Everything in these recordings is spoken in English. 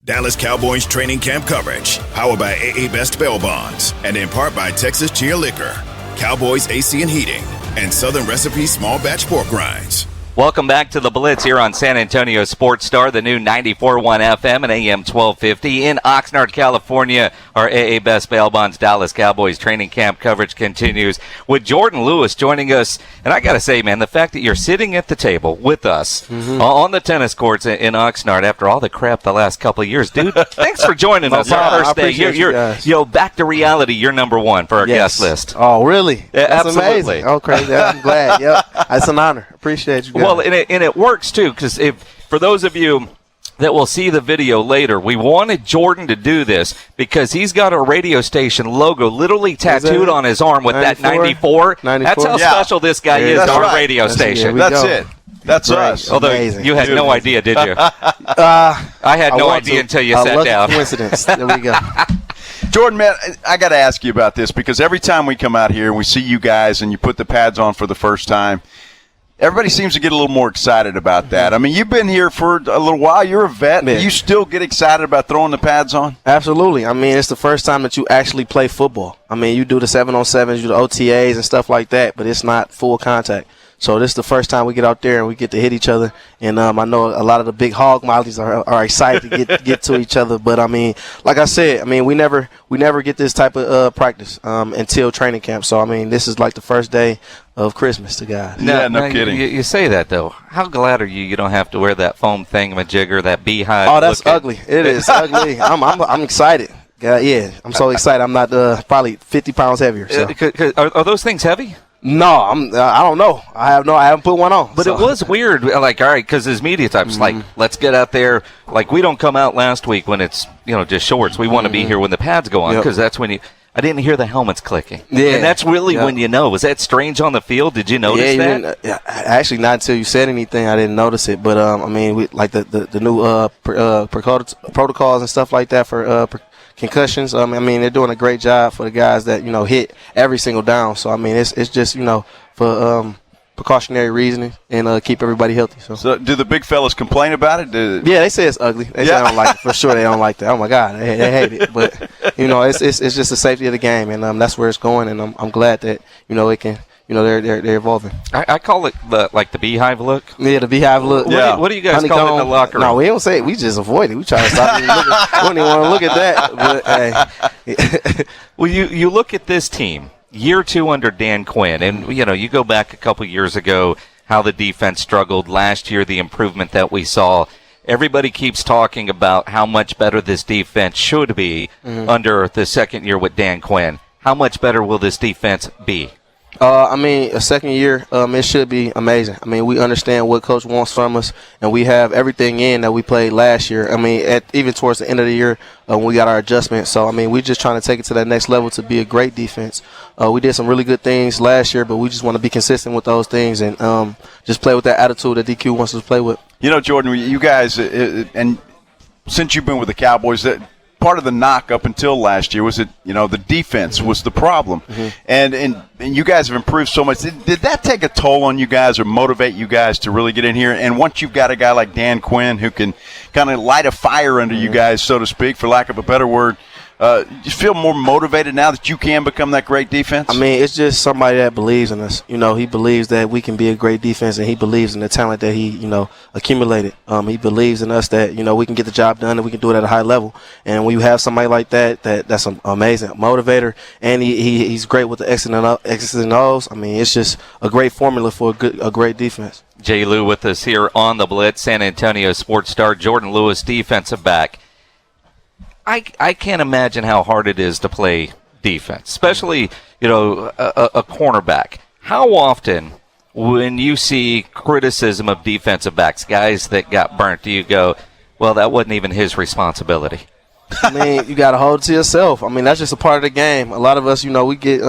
Dallas Cowboys training camp coverage, powered by AA Best Bail Bonds, and in part by Texas Chia Liquor, Cowboys AC and Heating, and Southern Recipe Small Batch Pork Rinds. Welcome back to the Blitz here on San Antonio Sports Star, the new 94.1 FM and AM 1250 in Oxnard, California. Our AA Best Bail Bonds Dallas Cowboys training camp coverage continues with Jourdan Lewis joining us. And I got to say, man, the fact that you're sitting at the table with us on the tennis courts in Oxnard after all the crap the last couple of years, dude, thanks for joining us on first day. You're back to reality. You're number one for our guest list. Oh, really? Yeah, that's absolutely. Amazing. Okay, I'm glad. Yep, it's an honor. Appreciate you guys. Well, and it works, too, because for those of you that will see the video later, we wanted Jourdan to do this because he's got a radio station logo literally tattooed on his arm with 94? That 94. That's how special this guy is to our radio station. That's it. That's us. Although you had no idea, did you? I had no idea until you sat down. Coincidence. There we go. Jourdan, man, I got to ask you about this because every time we come out here and we see you guys and you put the pads on for the first time, everybody seems to get a little more excited about that. I mean, you've been here for a little while. You're a vet. Yeah. You still get excited about throwing the pads on? Absolutely. I mean, it's the first time that you actually play football. I mean, you do the 7-on-7s, you do the OTAs and stuff like that, but it's not full contact. So this is the first time we get out there and we get to hit each other. And I know a lot of the big hog mollies are excited to get to each other. But, I mean, like I said, I mean, we never get this type of practice until training camp. So, I mean, this is like the first day of Christmas to guys. No kidding. You say that, though. How glad are you don't have to wear that foam thingamajigger, that beehive? Oh, that's ugly. It is ugly. I'm excited. Yeah, I'm so excited. I'm not probably 50 pounds heavier. So. Are those things heavy? No, I don't know. I haven't put one on. But it was weird. Like, all right, because his media type's like, let's get out there. Like, we don't come out last week when it's just shorts. We want to be here when the pads go on because that's when I didn't hear the helmets clicking. Yeah, and that's really when you know. Was that strange on the field? Did you notice that? Actually, not until you said anything, I didn't notice it. But I mean, we like the new protocols and stuff like that for concussions. I mean, they're doing a great job for the guys that hit every single down. So I mean, it's just for precautionary reasoning and keep everybody healthy. So do the big fellas complain about it? Yeah, they say it's ugly. They say they don't like it. For sure, they don't like that. Oh my God, they hate it. But it's just the safety of the game, and that's where it's going. And I'm glad that it can. They're evolving. I call it the beehive look. Yeah, the beehive look. What do you guys call it in the locker room? No, we don't say it. We just avoid it. We try to stop it. We don't even want to look at that. But, hey. Well, you look at this team, year 2 under Dan Quinn, and you go back a couple years ago, how the defense struggled. Last year, the improvement that we saw. Everybody keeps talking about how much better this defense should be under the second year with Dan Quinn. How much better will this defense be? I mean, a second year, it should be amazing. I mean, we understand what Coach wants from us, and we have everything in that we played last year. I mean, even towards the end of the year when we got our adjustment. So, I mean, we're just trying to take it to that next level to be a great defense. We did some really good things last year, but we just want to be consistent with those things and just play with that attitude that DQ wants us to play with. Jourdan, you guys, and since you've been with the Cowboys, part of the knock up until last year was that the defense was the problem, and you guys have improved so much. Did that take a toll on you guys or motivate you guys to really get in here? And once you've got a guy like Dan Quinn who can kind of light a fire under you guys, so to speak, for lack of a better word, you feel more motivated now that you can become that great defense? I mean, it's just somebody that believes in us. He believes that we can be a great defense, and he believes in the talent that he, accumulated. He believes in us that, we can get the job done and we can do it at a high level. And when you have somebody like that's an amazing motivator, and he's great with the X's and O's. I mean, it's just a great formula for a great defense. Jay Lou with us here on the Blitz, San Antonio Sports Star, Jourdan Lewis, defensive back. I can't imagine how hard it is to play defense, especially, a cornerback. How often, when you see criticism of defensive backs, guys that got burnt, do you go, well, that wasn't even his responsibility? I mean, you got to hold it to yourself. I mean, that's just a part of the game. A lot of us, we get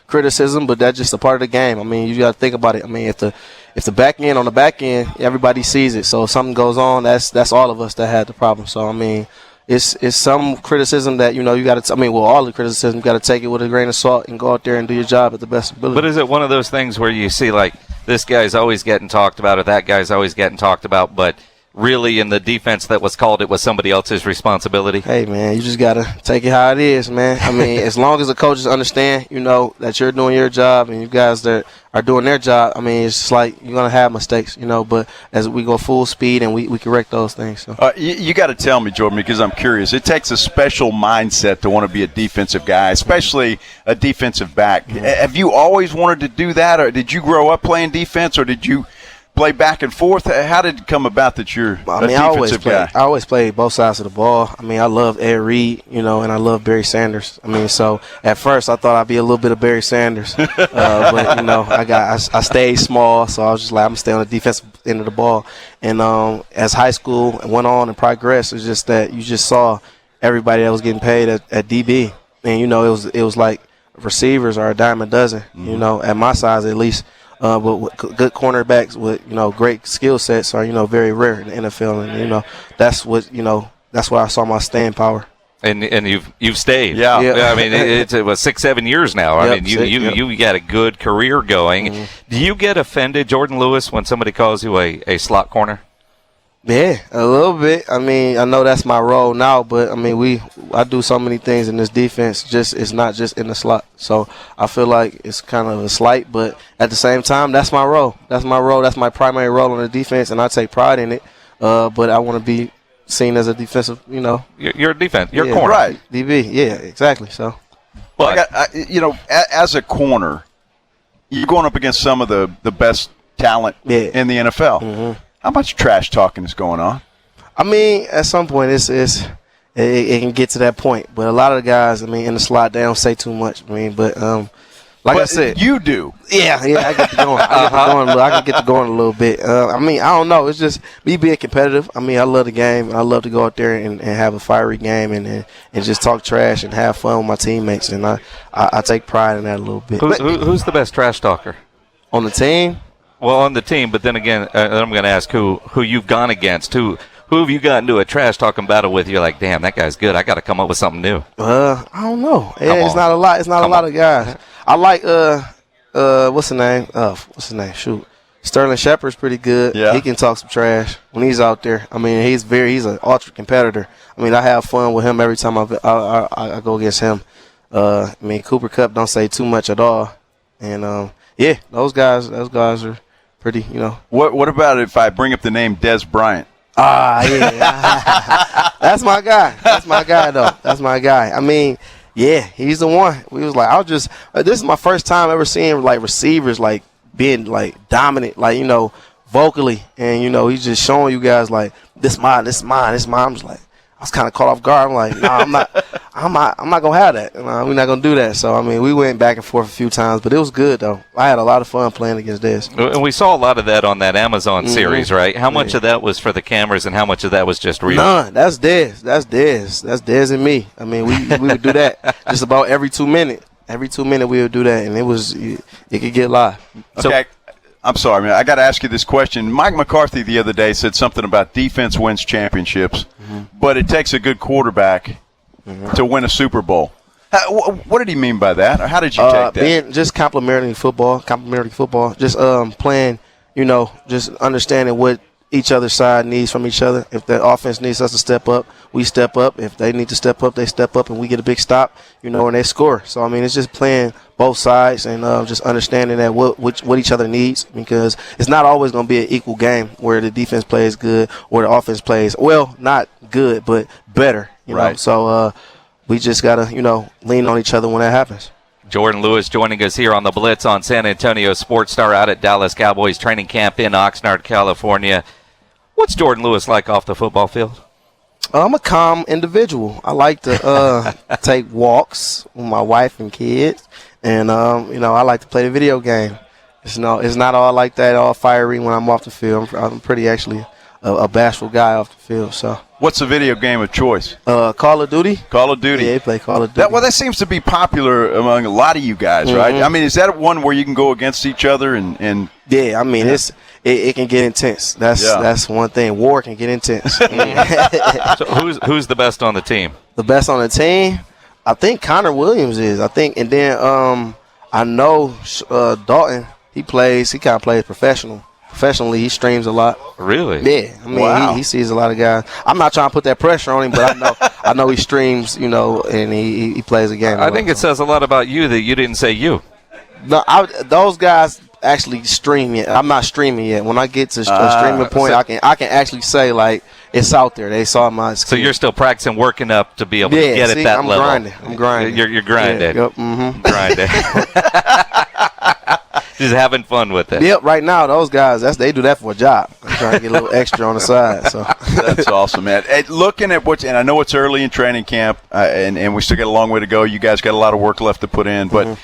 criticism, but that's just a part of the game. I mean, you got to think about it. I mean, if the back end on the back end, everybody sees it. So if something goes on, that's all of us that had the problem. So, I mean, it's some criticism that, you got to, all the criticism, you got to take it with a grain of salt and go out there and do your job at the best ability. But is it one of those things where you see, like, this guy's always getting talked about or that guy's always getting talked about, but really in the defense that was called, it was somebody else's responsibility? Hey, man, you just got to take it how it is, man. I mean, as long as the coaches understand, that you're doing your job and you guys that are doing their job, I mean, it's just like you're going to have mistakes, but as we go full speed and we correct those things. So. You got to tell me, Jourdan, because I'm curious. It takes a special mindset to want to be a defensive guy, especially a defensive back. Mm-hmm. Have you always wanted to do that, or did you grow up playing defense, or did you play back and forth? How did it come about that you're a defensive guy? I always played both sides of the ball. I mean, I love Ed Reed, and I love Barry Sanders. I mean, so at first I thought I'd be a little bit of Barry Sanders, but I stayed small, so I was just like, I'm gonna stay on the defensive end of the ball. And as high school went on and progressed, it's just that you just saw everybody that was getting paid at DB, and it was like receivers are a dime a dozen, at my size at least. But with good cornerbacks with great skill sets are very rare in the NFL, and that's where I saw my staying power. And you've stayed. Yeah. I mean, it was 6-7 years now. Yep, I mean, you got a good career going. Mm-hmm. Do you get offended, Jourdan Lewis, when somebody calls you a slot corner? Yeah, a little bit. I mean, I know that's my role now, but I mean, I do so many things in this defense. It's not just in the slot. So I feel like it's kind of a slight, but at the same time, that's my role. That's my role. That's my primary role on the defense, and I take pride in it. But I want to be seen as a defensive. You're a defense. You're a corner, right? DB. Yeah, exactly. So, but as a corner, you're going up against some of the best talent in the NFL. Mm-hmm. How much trash talking is going on? I mean, at some point, it can get to that point. But a lot of the guys, I mean, in the slot, they don't say too much. I mean, but I said, you do. Yeah, I get to going. I can get to going a little bit. I mean, I don't know. It's just me being competitive. I mean, I love the game, and I love to go out there and have a fiery game and just talk trash and have fun with my teammates. And I take pride in that a little bit. Who's the best trash talker on the team? Well, on the team, but then again, I'm going to ask who you've gone against. Who have you gotten into a trash talking battle with? You're like, damn, that guy's good. I got to come up with something new. I don't know. It's not a lot. It's not a lot of guys. I like what's his name? Shoot, Sterling Shepard's pretty good. Yeah. He can talk some trash when he's out there. I mean, he's an ultra competitor. I mean, I have fun with him every time I go against him. I mean, Cooper Kupp don't say too much at all, and yeah, those guys are pretty, What about if I bring up the name Des Bryant? Yeah. That's my guy. That's my guy, though. That's my guy. I mean, yeah, he's the one. We was like, this is my first time ever seeing, like, receivers, like, being, like, dominant, like, vocally. And, he's just showing you guys, like, this mine. I'm just like, I was kind of caught off guard. I'm like, nah, I'm not gonna have that. We're not gonna do that. So I mean, we went back and forth a few times, but it was good though. I had a lot of fun playing against Des. And we saw a lot of that on that Amazon series, right? How much of that was for the cameras, and how much of that was just real? None. That's Des. That's Des and me. I mean, we would do that just about every 2 minutes. Every 2 minutes we would do that, and it could get live. Okay. I'm sorry, man. I got to ask you this question. Mike McCarthy the other day said something about defense wins championships, but it takes a good quarterback to win a Super Bowl. What did he mean by that? Or how did you take that? Being just complimentary football, just playing, just understanding what each other's side needs from each other. If the offense needs us to step up, we step up. If they need to step up, they step up, and we get a big stop, and they score. So, I mean, it's just playing both sides and just understanding that what each other needs, because it's not always going to be an equal game where the defense plays good or the offense plays, well, not good, but better, right. know. So we just got to, lean on each other when that happens. Jourdan Lewis joining us here on the Blitz on San Antonio Sports Star out at Dallas Cowboys training camp in Oxnard, California. What's Jourdan Lewis like off the football field? I'm a calm individual. I like to take walks with my wife and kids, and I like to play the video game. It's not all like that, all fiery when I'm off the field. I'm pretty actually a bashful guy off the field. So. What's the video game of choice? Call of Duty. Call of Duty. Yeah, they play Call of Duty. That seems to be popular among a lot of you guys, right? I mean, is that one where you can go against each other and? Yeah, I mean, it can get intense. That's one thing. War can get intense. So who's the best on the team? The best on the team, I think Connor Williams is. And then I know Dalton. He kind of plays professional. professionally, he streams a lot. Really? Yeah. I mean, Wow. he sees a lot of guys. I'm not trying to put that pressure on him, but I know he streams, and he plays a game. I think it says a lot about you that you didn't say you. No, those guys actually stream yet. I'm not streaming yet. When I get to a streaming point, I can actually say, like, it's out there. They saw my skill. So you're still practicing, working up to be able to get at that level. I'm grinding. You're grinding. Yeah, yep, mm-hmm. Grinding. Just having fun with it. Yep, right now, those guys, they do that for a job. I'm trying to get a little extra on the side. So That's awesome, man. Hey, looking at and I know it's early in training camp, and we still got a long way to go. You guys got a lot of work left to put in, but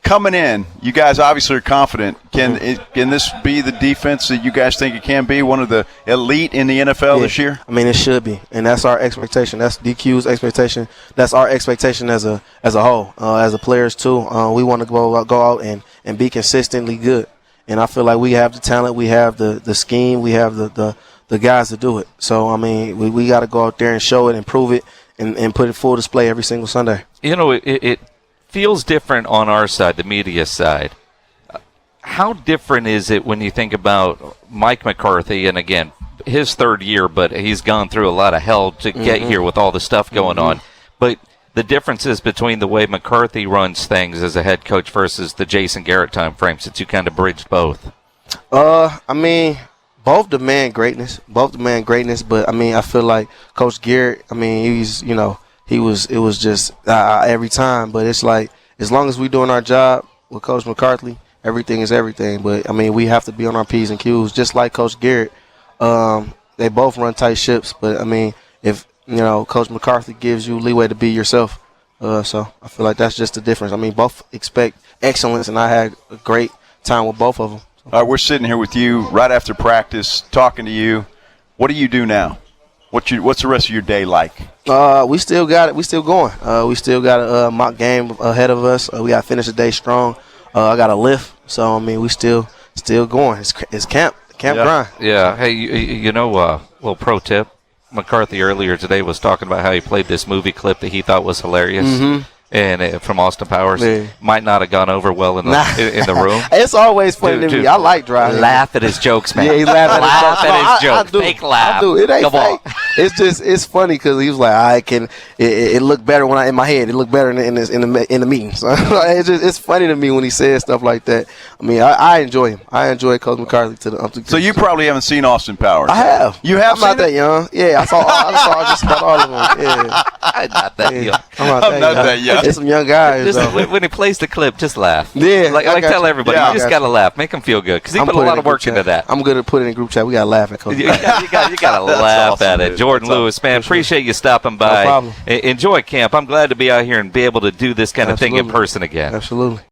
coming in, you guys obviously are confident. Can this be the defense that you guys think it can be, one of the elite in the NFL this year? I mean, it should be, and that's our expectation. That's DQ's expectation. That's our expectation as a whole, as a players too. We want to go out and be consistently good, and I feel like we have the talent, we have the scheme, we have the guys to do it. So I mean, we got to go out there and show it and prove it and put it full display every single Sunday. It feels different on our side, the media side. How different is it when you think about Mike McCarthy, and again, his third year, but he's gone through a lot of hell to get here with all the stuff going on. But the differences between the way McCarthy runs things as a head coach versus the Jason Garrett time frame, since you kind of bridged both. I mean, both demand greatness, but I mean, I feel like Coach Garrett, I mean, it was just every time, but it's like, as long as we're doing our job with Coach McCarthy, everything is everything. But I mean, we have to be on our P's and Q's, just like Coach Garrett. They both run tight ships, but I mean, if Coach McCarthy gives you leeway to be yourself, so I feel like that's just the difference. I mean, both expect excellence, and I had a great time with both of them. All right, we're sitting here with you right after practice, talking to you. What do you do now? What's the rest of your day like? We still got it. We still going. We still got a mock game ahead of us. We got to finish the day strong. I got a lift, so I mean, we still going. It's camp grind. Yeah. Hey, little pro tip. McCarthy earlier today was talking about how he played this movie clip that he thought was hilarious. And from Austin Powers, might not have gone over well in the room. It's always funny to me. I like driving. Laugh at his jokes, man. Yeah, he laugh at his jokes. I do. Fake laugh. I do. It ain't Come fake. on. It's funny because he was like, it looked better when in my head. It looked better in the meetings. So it's funny to me when he says stuff like that. I mean, I enjoy him. I enjoy Coach McCarthy to the. So you probably haven't seen Austin Powers. I have. You have? I'm not that young. Yeah, I saw just about all of them. Yeah, I'm not that young. I'm not that young. It's some young guys. When he plays the clip, just laugh. Yeah, like tell everybody, you just gotta laugh, make him feel good, because he put a lot of work into that. I'm good at putting it in group chat. We gotta laugh at Coach. You gotta laugh awesome, at it. dude. Jourdan Lewis, man, appreciate you stopping by. No problem. Enjoy camp. I'm glad to be out here and be able to do this kind of thing in person again. Absolutely.